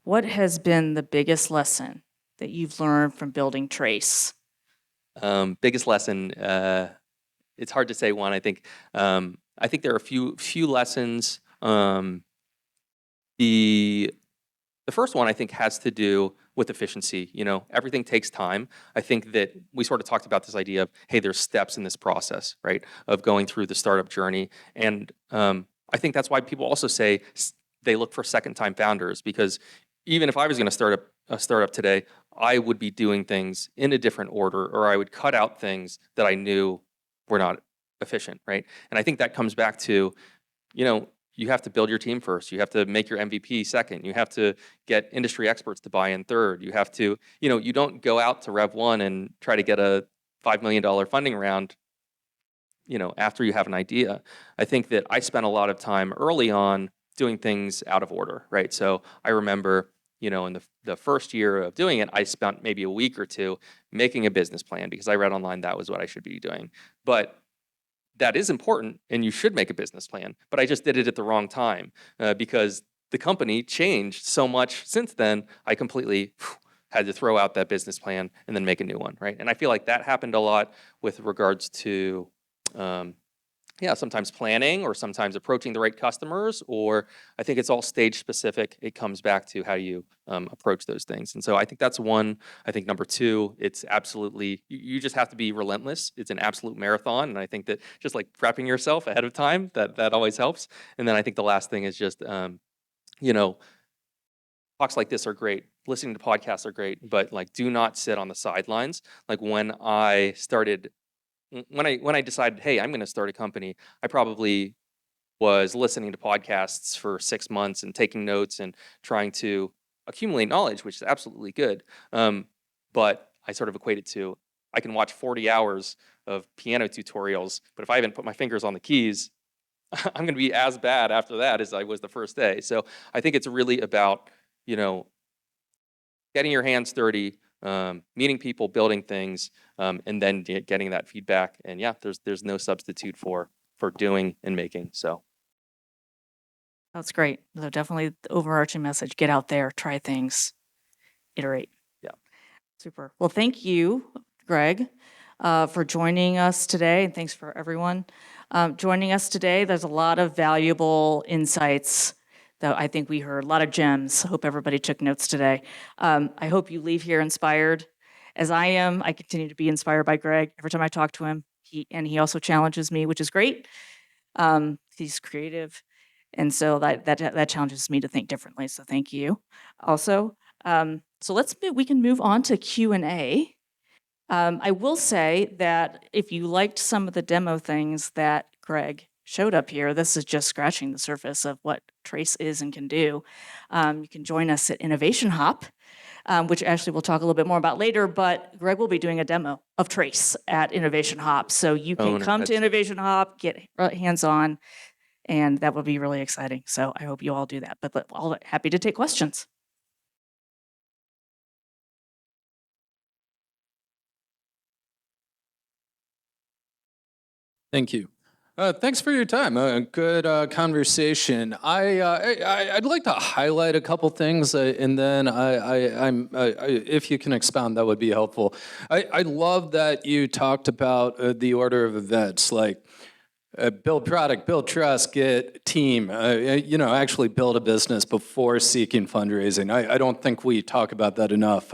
what has been the biggest lesson that you've learned from building Trace? Biggest lesson, it's hard to say one. I think there are a few lessons. The first one, I think, has to do with efficiency. Everything takes time. I think that we sort of talked about this idea of, hey, there's steps in this process, right, of going through the startup journey. And I think that's why people also say they look for second-time founders, because even if I was going to start a startup today, I would be doing things in a different order, or I would cut out things that I knew were not efficient, right? And I think that comes back to, you have to build your team first. You have to make your MVP second. You have to get industry experts to buy in third. You have to, you don't go out to Rev1 and try to get a $5 million funding round, after you have an idea. I think that I spent a lot of time early on doing things out of order, right? So I remember, in the first year of doing it, I spent maybe a week or two making a business plan, because I read online that was what I should be doing. But that is important, and you should make a business plan. But I just did it at the wrong time, because the company changed so much since then. I completely had to throw out that business plan and then make a new one, right? And I feel like that happened a lot with regards to, sometimes planning, or sometimes approaching the right customers, or I think it's all stage specific. It comes back to how you approach those things. And so I think that's one. I think number two, it's absolutely, you just have to be relentless. It's an absolute marathon. And I think that just like prepping yourself ahead of time, that always helps. And then I think the last thing is just, talks like this are great. Listening to podcasts are great, but like, do not sit on the sidelines. Like when I decided, hey, I'm going to start a company, I probably was listening to podcasts for 6 months and taking notes and trying to accumulate knowledge, which is absolutely good. But I sort of equated to, I can watch 40 hours of piano tutorials, but if I haven't put my fingers on the keys, I'm going to be as bad after that as I was the first day. So I think it's really about, getting your hands dirty, meeting people, building things, and then getting that feedback. And yeah, there's no substitute for doing and making. So That's great. So definitely the overarching message: get out there, try things, iterate. yeah, Super. Well, thank you, Greg, for joining us today, and thanks for everyone joining us today. There's a lot of valuable insights that I think we heard, a lot of gems. I hope everybody took notes today. I hope you leave here inspired, as I am. I continue to be inspired by Greg every time I talk to him. He also challenges me, which is great. He's creative, and so that challenges me to think differently. So thank you. Also, so we can move on to Q&A. I will say that if you liked some of the demo things that Greg showed up here, this is just scratching the surface of what Trace is and can do. You can join us at Innovation Hop, which actually we'll talk a little bit more about later, but Greg will be doing a demo of Trace at Innovation Hop. So you can come to Innovation Hop, get hands-on, and that would be really exciting. So I hope you all do that. But I'll happy to take questions. Thank you. Thanks for your time. Good conversation. I'd like to highlight a couple things, and then if you can expound, that would be helpful. I love that you talked about the order of events, like build product, build trust, get team. Actually build a business before seeking fundraising. I don't think we talk about that enough.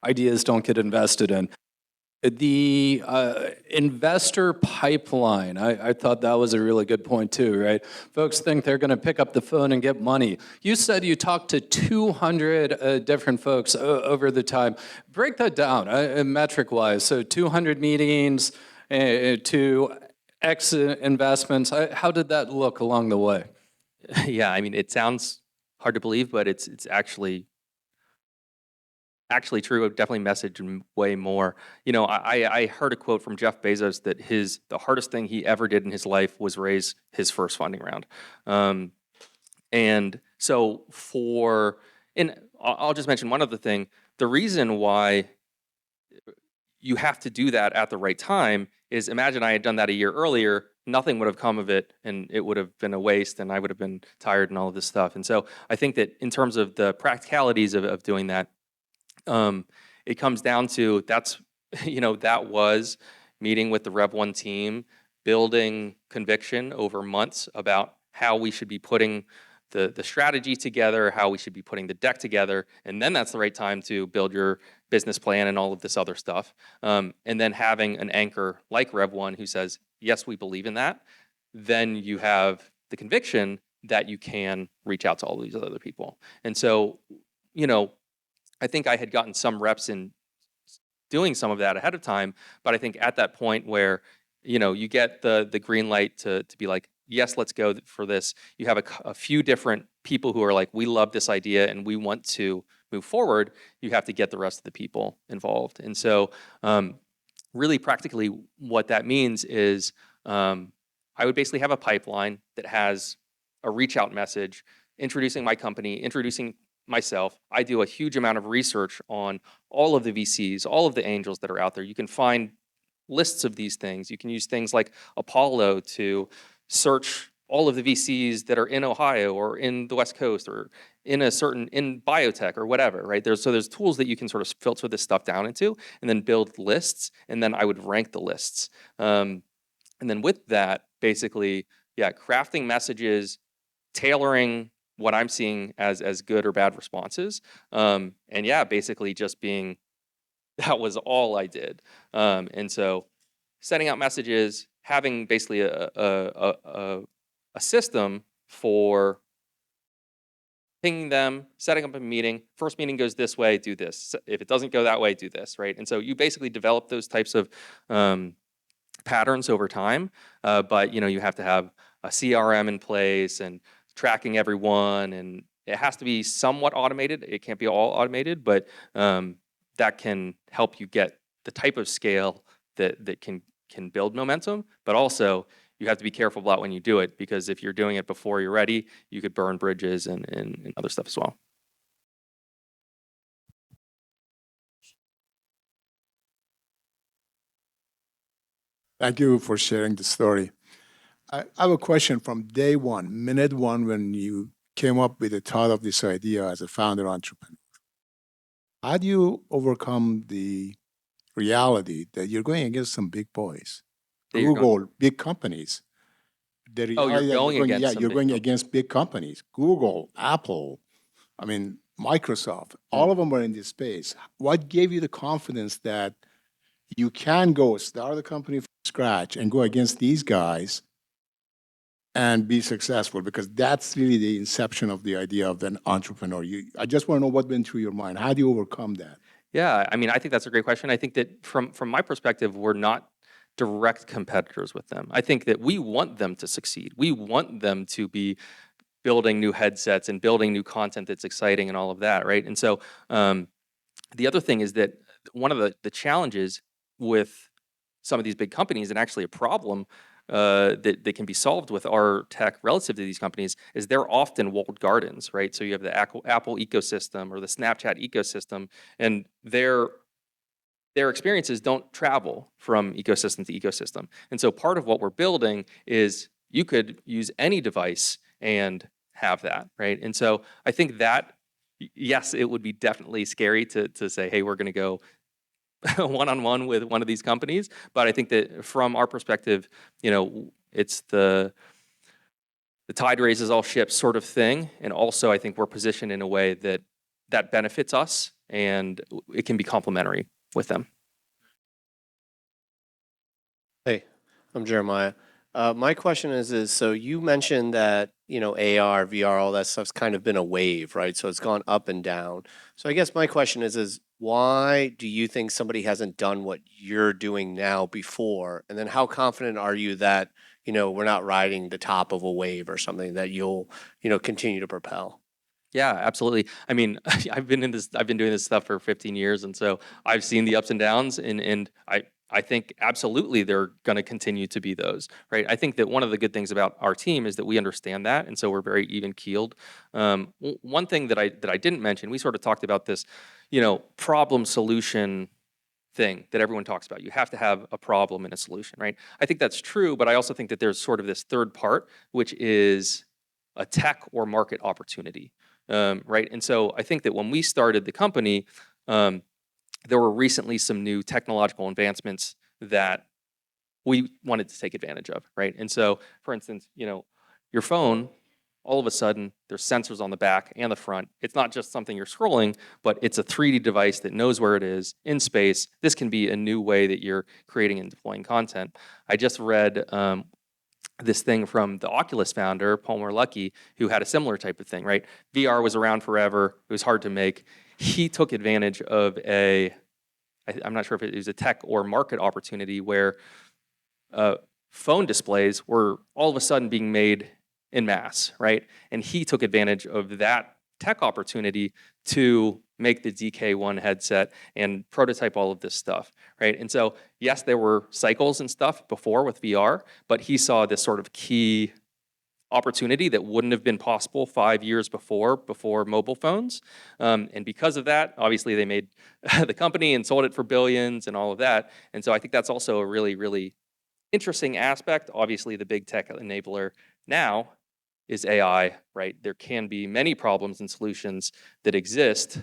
Ideas don't get invested in. The investor pipeline, I thought that was a really good point too, right? Folks think they're going to pick up the phone and get money. You said you talked to 200 different folks over the time. Break that down metric-wise. So 200 meetings to X investments. How did that look along the way? Yeah, I mean, it sounds hard to believe, but it's actually true. Definitely messaged way more. I heard a quote from Jeff Bezos that the hardest thing he ever did in his life was raise his first funding round. And so I'll just mention one other thing. The reason why you have to do that at the right time is, imagine I had done that a year earlier, nothing would have come of it, and it would have been a waste, and I would have been tired and all of this stuff. And so I think that in terms of the practicalities of doing that, it comes down to that was meeting with the Rev1 team, building conviction over months about how we should be putting the strategy together, how we should be putting the deck together, and then that's the right time to build your business plan and all of this other stuff. And then having an anchor like Rev1 who says, yes, we believe in that, then you have the conviction that you can reach out to all these other people. And so, I think I had gotten some reps in doing some of that ahead of time, but I think at that point where, you get the green light to be like, yes, let's go for this. You have a few different people who are like, we love this idea and we want to move forward. You have to get the rest of the people involved. And so really practically what that means is I would basically have a pipeline that has a reach out message, introducing my company, introducing myself. I do a huge amount of research on all of the VCs, all of the angels that are out there. You can find lists of these things. You can use things like Apollo to search all of the VCs that are in Ohio or in the West Coast or in biotech or whatever, right? There's tools that you can sort of filter this stuff down into and then build lists, and then I would rank the lists. And then with that, basically, crafting messages, tailoring what I'm seeing as good or bad responses. Basically just that was all I did. And so setting out messages, having basically a system for pinging them, setting up a meeting. First meeting goes this way, do this. If it doesn't go that way, do this, right? And so you basically develop those types of patterns over time, but you have to have a CRM in place and tracking everyone, and it has to be somewhat automated. It can't be all automated, but that can help you get the type of scale that can build momentum. But also, you have to be careful about when you do it, because if you're doing it before you're ready, you could burn bridges and other stuff as well. Thank you for sharing the story. I have a question from day one, minute one, when you came up with the thought of this idea as a founder entrepreneur. How do you overcome the reality that you're going against some big boys, Google, big companies? The reality you're going against you're going against big companies, Google, Apple, Microsoft. All of them are in this space. What gave you the confidence that you can go start a company from scratch and go against these guys and be successful? Because that's really the inception of the idea of an entrepreneur. I just want to know what went through your mind. How do you overcome that? Yeah, I mean, I think that's a great question. I think that from my perspective, we're not direct competitors with them. I think that we want them to succeed. We want them to be building new headsets and building new content that's exciting and all of that, right? And so the other thing is that one of the challenges with some of these big companies, and actually a problem that can be solved with our tech relative to these companies is they're often walled gardens, right? So you have the Apple ecosystem or the Snapchat ecosystem, and their experiences don't travel from ecosystem to ecosystem. And so part of what we're building is you could use any device and have that, right? And so I think that, yes, it would be definitely scary to say, hey, we're going to go one-on-one with one of these companies. But I think that from our perspective, it's the tide raises all ships sort of thing. And also I think we're positioned in a way that benefits us and it can be complementary with them. Hey, I'm Jeremiah. My question is so you mentioned that, AR, VR, all that stuff's kind of been a wave, right? So it's gone up and down. So I guess my question is why do you think somebody hasn't done what you're doing now before? And then how confident are you that, we're not riding the top of a wave or something that you'll, continue to propel? Yeah, absolutely. I mean, I've been doing this stuff for 15 years, and so I've seen the ups and downs, and I think absolutely they're going to continue to be those, right? I think that one of the good things about our team is that we understand that, and so we're very even keeled. One thing that I didn't mention, we sort of talked about this, problem solution thing that everyone talks about. You have to have a problem and a solution, right? I think that's true, but I also think that there's sort of this third part, which is a tech or market opportunity. Right. And so I think that when we started the company, there were recently some new technological advancements that we wanted to take advantage of. Right. And so, for instance, your phone, all of a sudden, there's sensors on the back and the front. It's not just something you're scrolling, but it's a 3D device that knows where it is in space. This can be a new way that you're creating and deploying content. I just read this thing from the Oculus founder, Palmer Luckey, who had a similar type of thing, right? VR was around forever. It was hard to make. He took advantage of I'm not sure if it was a tech or market opportunity where phone displays were all of a sudden being made en masse, right? And he took advantage of that tech opportunity to make the DK1 headset and prototype all of this stuff, right? And so, yes, there were cycles and stuff before with VR, but he saw this sort of key opportunity that wouldn't have been possible 5 years before mobile phones. And because of that, obviously they made the company and sold it for billions and all of that. And so I think that's also a really, really interesting aspect. Obviously, the big tech enabler now is AI, right? There can be many problems and solutions that exist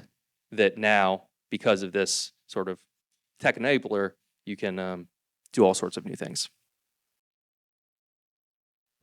that now, because of this sort of tech enabler, you can do all sorts of new things.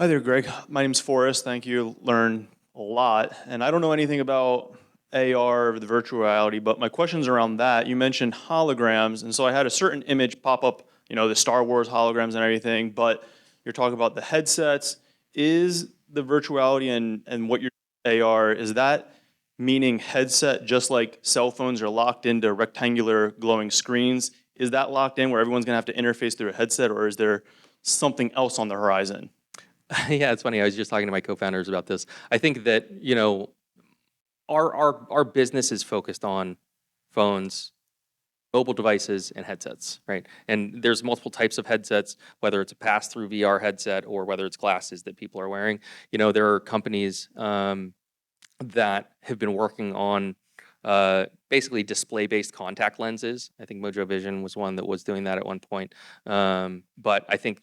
Hi there, Greg. My name's Forrest. Thank you. Learned a lot. And I don't know anything about AR or the virtual reality, but my question's around that. You mentioned holograms, and so I had a certain image pop up, the Star Wars holograms and everything, but you're talking about the headsets. Is the virtuality and what you're AR, is that meaning headset just like cell phones are locked into rectangular glowing screens? Is that locked in where everyone's gonna have to interface through a headset, or is there something else on the horizon? Yeah, it's funny. I was just talking to my co-founders about this. I think that, our business is focused on phones, mobile devices, and headsets, right? And there's multiple types of headsets, whether it's a pass-through VR headset or whether it's glasses that people are wearing. There are companies that have been working on basically display-based contact lenses. I think Mojo Vision was one that was doing that at one point. But I think,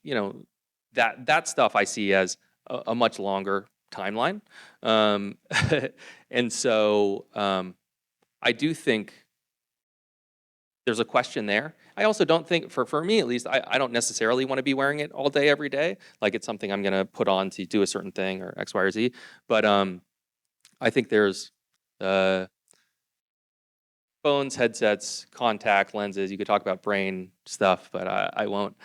that stuff I see as a much longer timeline. And so I do think there's a question there. I also don't think, for me at least, I don't necessarily want to be wearing it all day, every day. Like it's something I'm going to put on to do a certain thing or X, Y, or Z. But I think there's phones, headsets, contact lenses. You could talk about brain stuff, but I won't.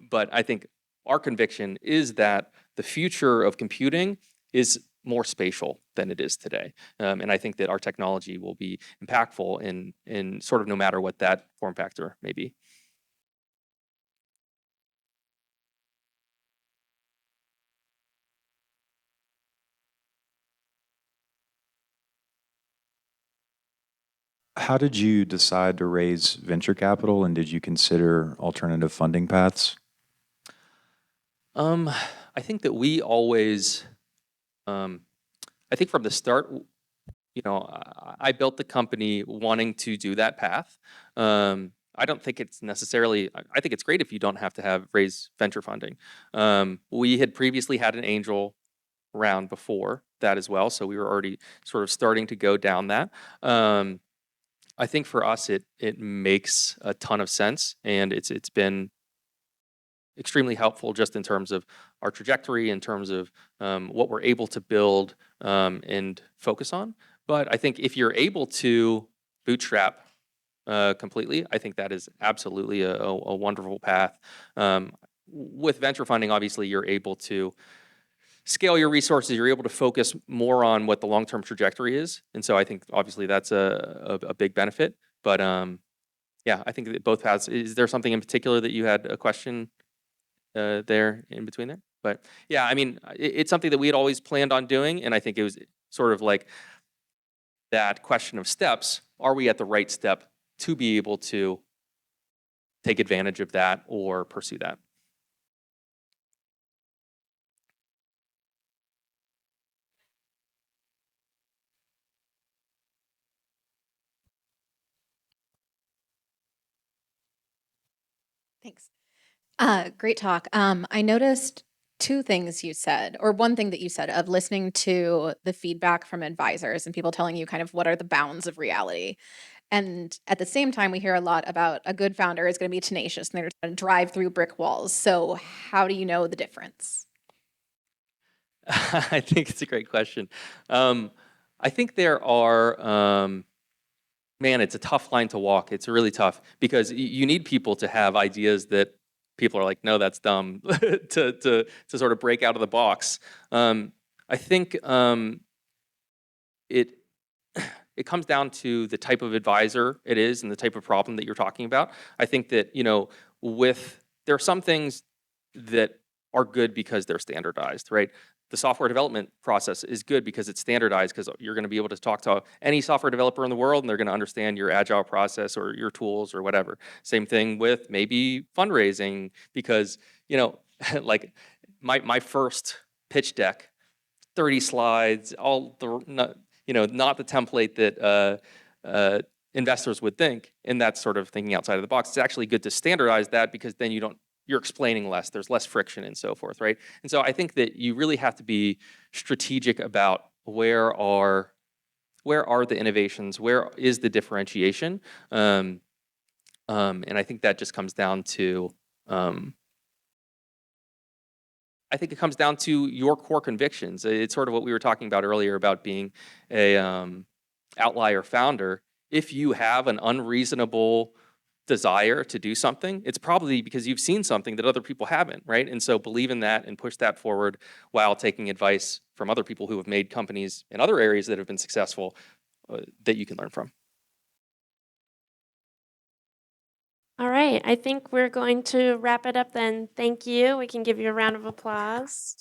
But I think our conviction is that the future of computing is more spatial than it is today. And I think that our technology will be impactful in sort of no matter what that form factor may be. How did you decide to raise venture capital, and did you consider alternative funding paths? I think that we always, I think from the start, I built the company wanting to do that path. I don't think it's necessarily, I think it's great if you don't have to raise venture funding. We had previously had an angel round before that as well, so we were already sort of starting to go down that. I think for us, it makes a ton of sense, and it's been extremely helpful just in terms of our trajectory, in terms of what we're able to build and focus on. But I think if you're able to bootstrap completely, I think that is absolutely a wonderful path. With venture funding, obviously, you're able to scale your resources. You're able to focus more on what the long-term trajectory is, and so I think obviously that's a big benefit. But yeah, I think that both paths. Is there something in particular that you had a question there in between there? But yeah, I mean, it's something that we had always planned on doing, and I think it was sort of like that question of steps. Are we at the right step to be able to take advantage of that or pursue that? Thanks. Great talk. I noticed two things you said, or one thing that you said of listening to the feedback from advisors and people telling you kind of what are the bounds of reality. And at the same time, we hear a lot about a good founder is going to be tenacious and they're going to drive through brick walls. So, how do you know the difference? I think it's a great question. I think there are, man, it's a tough line to walk. It's really tough because you need people to have ideas that people are like, no, that's dumb, to sort of break out of the box. I think it it comes down to the type of advisor it is and the type of problem that you're talking about. I think that there are some things that are good because they're standardized, right? The software development process is good because it's standardized, because you're going to be able to talk to any software developer in the world and they're going to understand your agile process or your tools or whatever. Same thing with maybe fundraising, because like my first pitch deck, 30 slides, all the not the template that investors would think, and that's sort of thinking outside of the box. It's actually good to standardize that, because then you're explaining less, there's less friction and so forth, right? And so I think that you really have to be strategic about where are the innovations, where is the differentiation, and I think that just comes down to I think it comes down to your core convictions. It's sort of what we were talking about earlier about being a outlier founder. If you have an unreasonable desire to do something, it's probably because you've seen something that other people haven't, right? And so believe in that and push that forward while taking advice from other people who have made companies in other areas that have been successful, that you can learn from. All right, I think we're going to wrap it up then. Thank you. We can give you a round of applause.